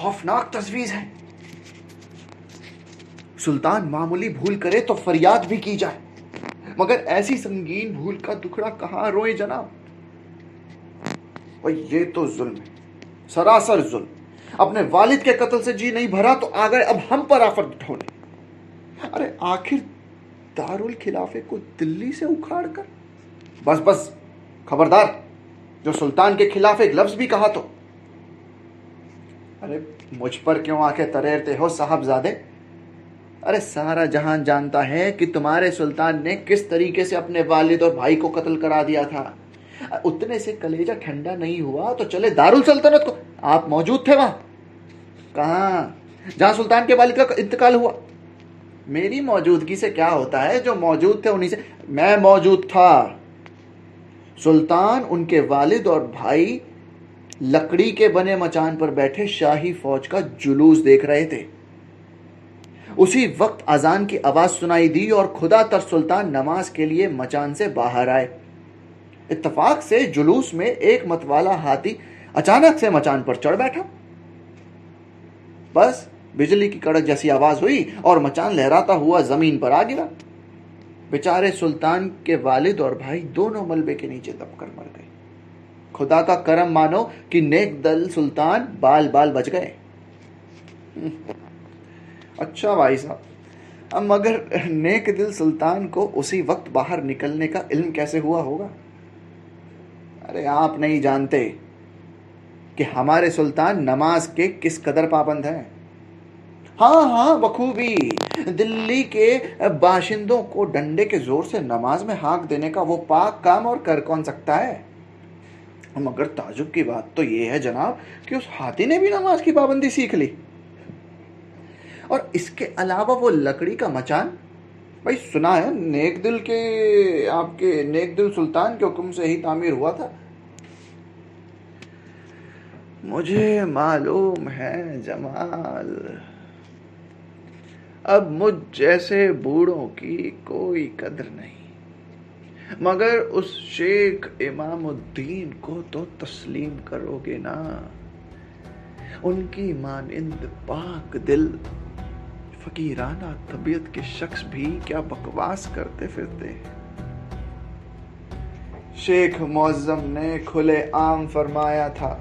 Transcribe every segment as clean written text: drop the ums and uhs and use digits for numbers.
खौफनाक तजवीज है। सुल्तान मामूली भूल करे तो फरियाद भी की जाए, मगर ऐसी संगीन भूल का दुखड़ा कहां रोए जनाब। और ये तो जुल्म है, सरासर जुल्म। अपने वालिद के कत्ल से जी नहीं भरा तो आ गए अब हम पर आफत उठौने। अरे आखिर दारुल खिलाफे को दिल्ली से उखाड़ कर। बस बस, खबरदार, जो सुल्तान के खिलाफ एक लफ्ज भी कहा तो। अरे मुझ पर क्यों आंखें तरेरते हो साहबजादे? अरे सारा जहान जानता है कि तुम्हारे सुल्तान ने किस तरीके से अपने वालिद और भाई को कत्ल करा दिया था। उतने से कलेजा ठंडा नहीं हुआ तो चले दारुल सल्तनत को। आप मौजूद थे वहां? कहाँ? जहां सुल्तान के वालिद का इंतकाल हुआ। मेरी मौजूदगी से क्या होता है, जो मौजूद थे उन्हीं से। मैं मौजूद था। सुल्तान, उनके वालिद और भाई लकड़ी के बने मचान पर बैठे शाही फौज का जुलूस देख रहे थे। उसी वक्त अजान की आवाज सुनाई दी और खुदा तर सुल्तान नमाज के लिए मचान से बाहर आए। इत्तफाक से जुलूस में एक मतवाला हाथी अचानक से मचान पर चढ़ बैठा। बस बिजली की कड़क जैसी आवाज हुई और मचान लहराता हुआ जमीन पर आ गिरा। बेचारे सुल्तान के वालिद और भाई दोनों मलबे के नीचे दबकर मर गए। खुदा का करम मानो कि नेक दिल सुल्तान बाल बाल बच गए। अच्छा भाई साहब, अब मगर नेक दिल सुल्तान को उसी वक्त बाहर निकलने का इल्म कैसे हुआ होगा? अरे आप नहीं जानते कि हमारे सुल्तान नमाज के किस कदर पाबंद हैं। हाँ हाँ, बखूबी। दिल्ली के बाशिंदों को डंडे के जोर से नमाज में हाक देने का वो पाक काम और कर कौन सकता है? मगर ताजुब की बात तो ये है जनाब कि उस हाथी ने भी नमाज की पाबंदी सीख ली। और इसके अलावा वो लकड़ी का मचान, भाई सुना है नेक दिल के, आपके नेक दिल सुल्तान के हुक्म से ही तामीर हुआ था। मुझे मालूम है जमाल, अब मुझ जैसे बूढ़ों की कोई कदर नहीं, मगर उस शेख इमामुद्दीन को तो तस्लीम करोगे ना। उनकी मानिंद पाक दिल फकीराना तबीयत के शख्स भी क्या बकवास करते फिरते हैं। शेख मुअज्जम ने खुले आम फरमाया था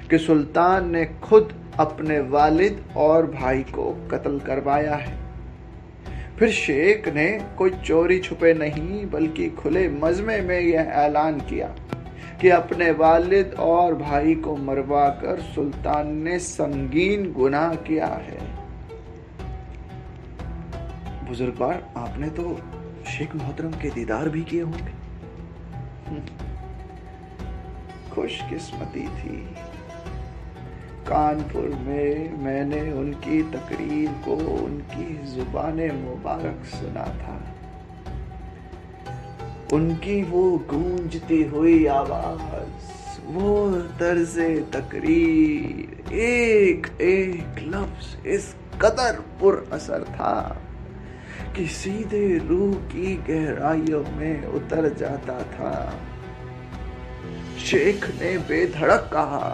कि सुल्तान ने खुद अपने वालिद और भाई को कत्ल करवाया है। फिर शेख ने कोई चोरी छुपे नहीं बल्कि खुले मजमे में यह ऐलान किया कि अपने वालिद और भाई को मरवा कर सुल्तान ने संगीन गुनाह किया है। बुजुर्गवार, आपने तो शेख मोहतरम के दीदार भी किए होंगे। खुशकिस्मती थी, कानपुर में मैंने उनकी तकरीर को उनकी जुबाने मुबारक सुना था। उनकी वो गूंजती हुई आवाज, वो तर्ज़े तकरीर, एक एक लफ्ज इस कदर पुर असर था कि सीधे रूह की गहराइयों में उतर जाता था। शेख ने बेधड़क कहा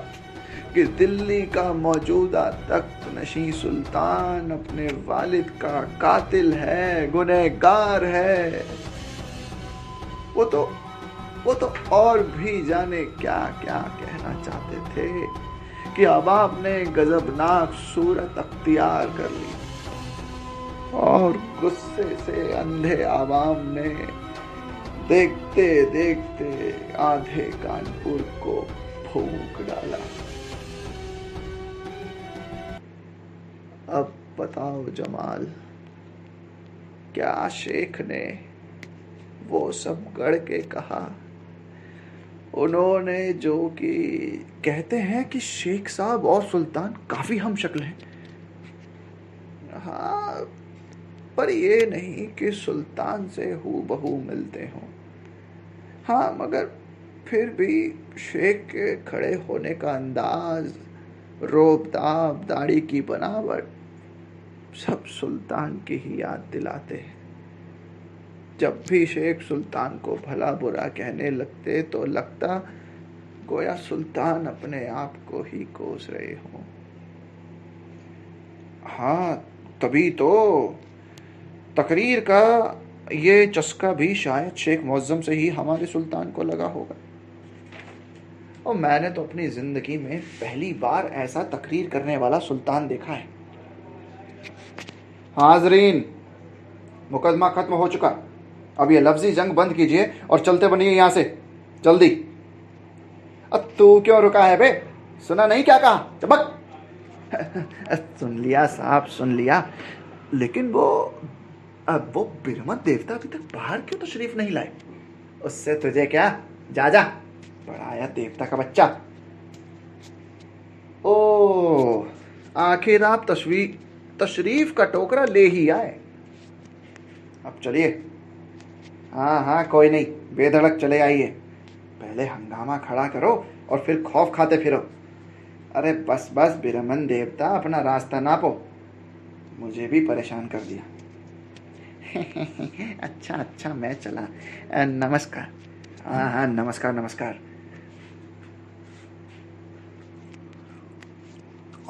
कि दिल्ली का मौजूदा तख्त नशीं सुल्तान अपने वालिद का कातिल है, गुनहगार है। वो तो और भी जाने क्या क्या कहना चाहते थे कि अवाम ने गजबनाक सूरत अख्तियार कर ली और गुस्से से अंधे अवाम ने देखते देखते आधे कानपुर को फूंक डाला। अब बताओ जमाल, क्या शेख ने वो सब गढ़ के कहा? उन्होंने जो कि कहते हैं कि शेख साहब और सुल्तान काफी हम शक्ल हैं। हाँ, पर ये नहीं कि सुल्तान से हूबहू मिलते हों। हाँ, मगर फिर भी शेख के खड़े होने का अंदाज, रोबदाब, दाढ़ी की बनावट सब सुल्तान की ही याद दिलाते हैं। जब भी शेख सुल्तान को भला बुरा कहने लगते तो लगता गोया सुल्तान अपने आप को ही कोस रहे हों। हाँ, तभी तो तकरीर का ये चस्का भी शायद शेख मुअज्जम से ही हमारे सुल्तान को लगा होगा। और मैंने तो अपनी जिंदगी में पहली बार ऐसा तकरीर करने वाला सुल्तान देखा है। हाजरीन, मुकदमा खत्म हो चुका। अब ये लफ्जी जंग बंद कीजिए और चलते बनिए यहां से जल्दी। अब तू क्यों रुका है बे? सुना नहीं क्या कहा? चबक। सुन लिया साहब, सुन लिया। लेकिन वो बिरमत देवता अभी तक बाहर क्यों तशरीफ नहीं लाए? उससे तुझे क्या, जा जा, बड़ाया देवता का बच्चा। ओ, आखिर आप तशरीफ का टोकरा ले ही आए। अब चलिए। हाँ हाँ, कोई नहीं, बेधड़क चले आइए। पहले हंगामा खड़ा करो और फिर खौफ खाते फिरो। अरे बस बस बिरमन देवता, अपना रास्ता नापो। मुझे भी परेशान कर दिया। अच्छा अच्छा, मैं चला। नमस्कार। हाँ हाँ, नमस्कार नमस्कार।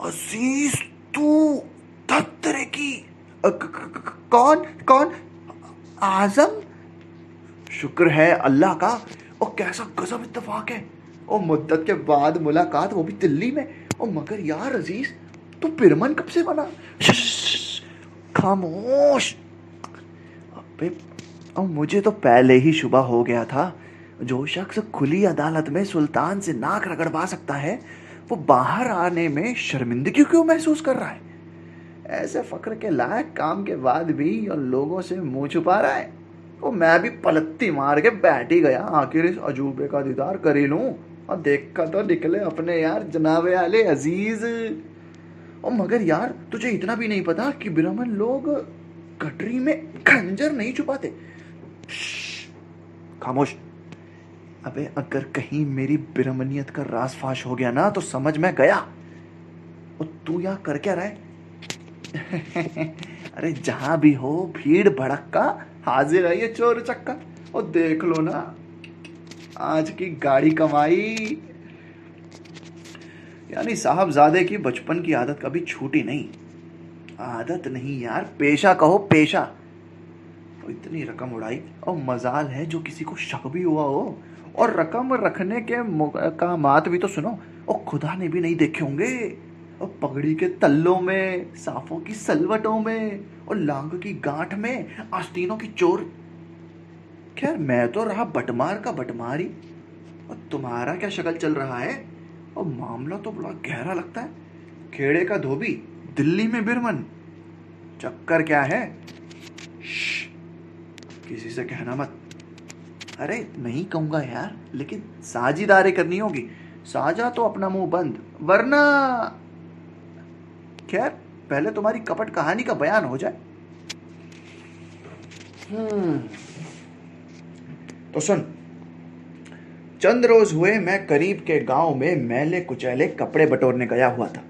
अजीज, तू धत्तरे की कौन कौन? आजम? शुक्र है अल्लाह का। और कैसा गजब इत्तेफाक है। और मुद्दत के बाद मुलाकात, वो भी दिल्ली में। और मगर यार अजीज, तू बिरमन कब से बना? खामोश। अबे, और मुझे तो पहले ही शुबा हो गया था, जो शख्स खुली अदालत में सुल्तान से नाक रगड़वा सकता है, वो बाहर आने में शर्मिंदगी क्यों महसूस कर रहा है? ऐसे फक्र के लायक काम के बाद भी और लोगों से मुंह छुपा रहा है। तो मैं भी पलत्ती मार के बैठ ही गया, आखिर इस अजूबे का दीदार कर ही लूं। और देखा तो निकले अपने यार जनाबे आले अजीज। और मगर यार, तुझे इतना भी नहीं पता कि ब्राह्मण लोग गटरी में खंजर नहीं छुपाते। खामोश। अबे, अगर कहीं मेरी बिरमनियत का राज फाश हो गया ना, तो समझ में गया। और तू यहाँ कर क्या रहा है? अरे जहां भी हो, भीड़ भड़का हाजिर है ये चोर चक्का। और देख लो ना, आज की गाड़ी कमाई। यानी साहबजादे की बचपन की आदत कभी छूटी नहीं। आदत नहीं यार, पेशा कहो, पेशा। तो इतनी रकम उड़ाई, और मजाल है जो किसी को शक भी हुआ हो। और रकम रखने के मकामात भी तो सुनो, और खुदा ने भी नहीं देखे होंगे। और पगड़ी के तल्लों में, सांपों की सलवटों में, और लांग की गांठ में आस्तीनों की चोर। खैर, मैं तो रहा बटमार का बटमार ही। और तुम्हारा क्या शक्ल चल रहा है? और मामला तो बड़ा गहरा लगता है। खेड़े का धोबी, दिल्ली में बिरमन। चक्कर क्या है? किसी से कहना मत। अरे नहीं कहूंगा यार, लेकिन साझेदारी करनी होगी। साझा तो अपना मुंह बंद, वरना। खैर, पहले तुम्हारी कपट कहानी का बयान हो जाए। तो सुन। चंद रोज हुए मैं करीब के गांव में मैले कुचैले कपड़े बटोरने गया हुआ था।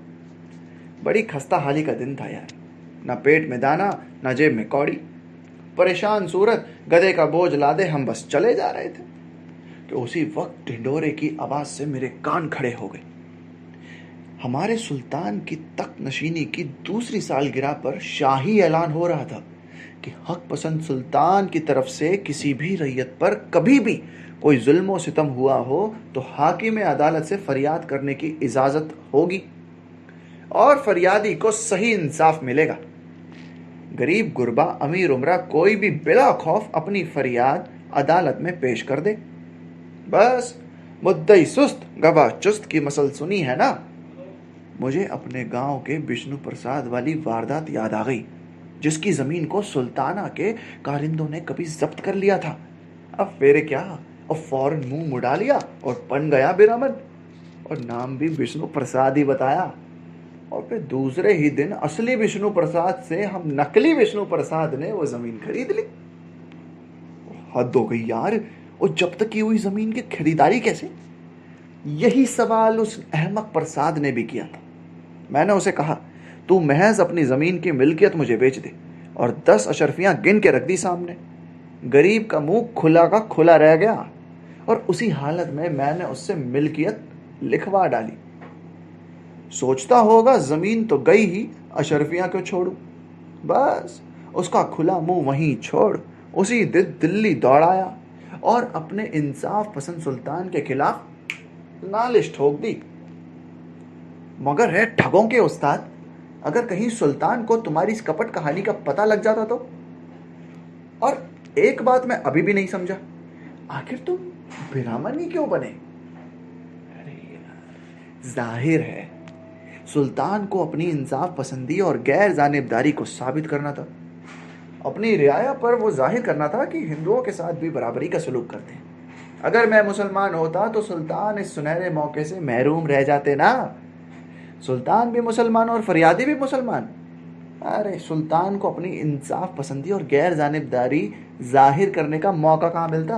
बड़ी खस्ता हाली का दिन था यार। ना पेट में दाना, ना जेब में कौड़ी। परेशान सूरत, गधे का बोझ लादे हम बस चले जा रहे थे कि उसी वक्त ढिंडोरे की आवाज से मेरे कान खड़े हो गए। हमारे सुल्तान की तख्त नशीनी की दूसरी सालगिरह पर शाही ऐलान हो रहा था कि हक पसंद सुल्तान की तरफ से किसी भी रैयत पर कभी भी कोई जुल्म व सितम हुआ हो तो हाकिम अदालत से फरियाद करने की इजाजत होगी और फरियादी को सही इंसाफ मिलेगा। गरीब गुरबा अमीर उमरा कोई भी बिला खौफ अपनी फरियाद अदालत में पेश कर दे। बस मुद्दई सुस्त गवाह चुस्त की मसल सुनी है ना। मुझे अपने गांव के विष्णु प्रसाद वाली वारदात याद आ गई, जिसकी जमीन को सुल्ताना के कारिंदों ने कभी जब्त कर लिया था। अब फेरे क्या, और फौरन मुंह मुड़ा लिया और बन गया बिरामन। और नाम भी विष्णु प्रसाद ही बताया। और फिर दूसरे ही दिन असली विष्णु प्रसाद से हम नकली विष्णु प्रसाद ने वो जमीन खरीद ली। हद हो गई यार। और जब तक की हुई जमीन की खरीदारी कैसे? यही सवाल उस अहमक प्रसाद ने भी किया था। मैंने उसे कहा, तू महज अपनी जमीन की मिल्कियत मुझे बेच दे, और 10 अशरफियां गिन के रख दी सामने। गरीब का मुंह खुला का खुला रह गया, और उसी हालत में मैंने उससे मिल्कियत लिखवा डाली। सोचता होगा जमीन तो गई ही, अशरफियां क्यों छोड़ू। बस उसका खुला मुंह वहीं छोड़ उसी दिन दिल्ली दौड़ाया और अपने इंसाफ पसंद सुल्तान के खिलाफ नालिश ठोक दी। मगर है ठगों के उस्ताद, अगर कहीं सुल्तान को तुम्हारी इस कपट कहानी का पता लग जाता तो। और एक बात मैं अभी भी नहीं समझा, आखिर तुम बिरामन ही क्यों बने। अरे यार, जाहिर है सुल्तान को अपनी इंसाफ पसंदी और गैर जानिबदारी को साबित करना था। अपनी रियाया पर वो जाहिर करना था कि हिंदुओं के साथ भी बराबरी का सलूक करते हैं। अगर मैं मुसलमान होता तो सुल्तान इस सुनहरे मौके से महरूम रह जाते ना। सुल्तान भी मुसलमान और फरियादी भी मुसलमान। अरे सुल्तान को अपनी इंसाफ पसंदी और गैर जानिबदारी जाहिर करने का मौका कहाँ मिलता।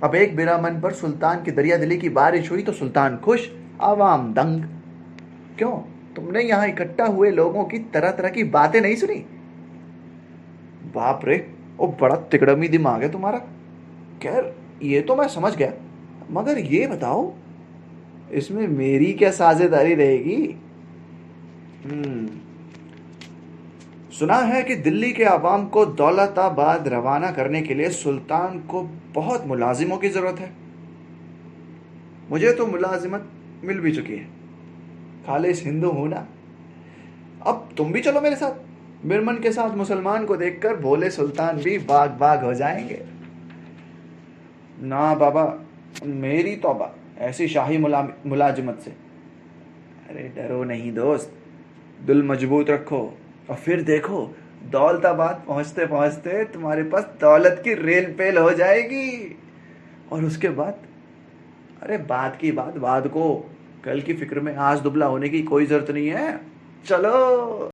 अब एक बिरामन पर सुल्तान की दरिया दिली की बारिश हुई तो सुल्तान खुश, आवाम दंग। क्यों, तुमने यहाँ इकट्ठा हुए लोगों की तरह तरह की बातें नहीं सुनी। बाप रे, ओ बड़ा तिकड़मी दिमाग है तुम्हारा। खैर ये तो मैं समझ गया, मगर ये बताओ इसमें मेरी क्या साझेदारी रहेगी। सुना है कि दिल्ली के आवाम को दौलताबाद रवाना करने के लिए सुल्तान को बहुत मुलाजिमों की जरूरत है। मुझे तो मुलाजिमत मिल भी चुकी है, खालिस हिंदू हूं ना। अब तुम भी चलो मेरे साथ। बिरमन के साथ मुसलमान को देखकर भोले सुल्तान भी बाग बाग हो जाएंगे। ना बाबा, मेरी तौबा ऐसी शाही मुलाजिमत से। अरे डरो नहीं दोस्त, दिल मजबूत रखो और फिर देखो दौलताबाद पहुंचते पहुंचते तुम्हारे पास दौलत की रेल पेल हो जाएगी। और उसके बाद, अरे बात की बात बाद को, कल की फिक्र में आज दुबला होने की कोई जरूरत नहीं है। चलो।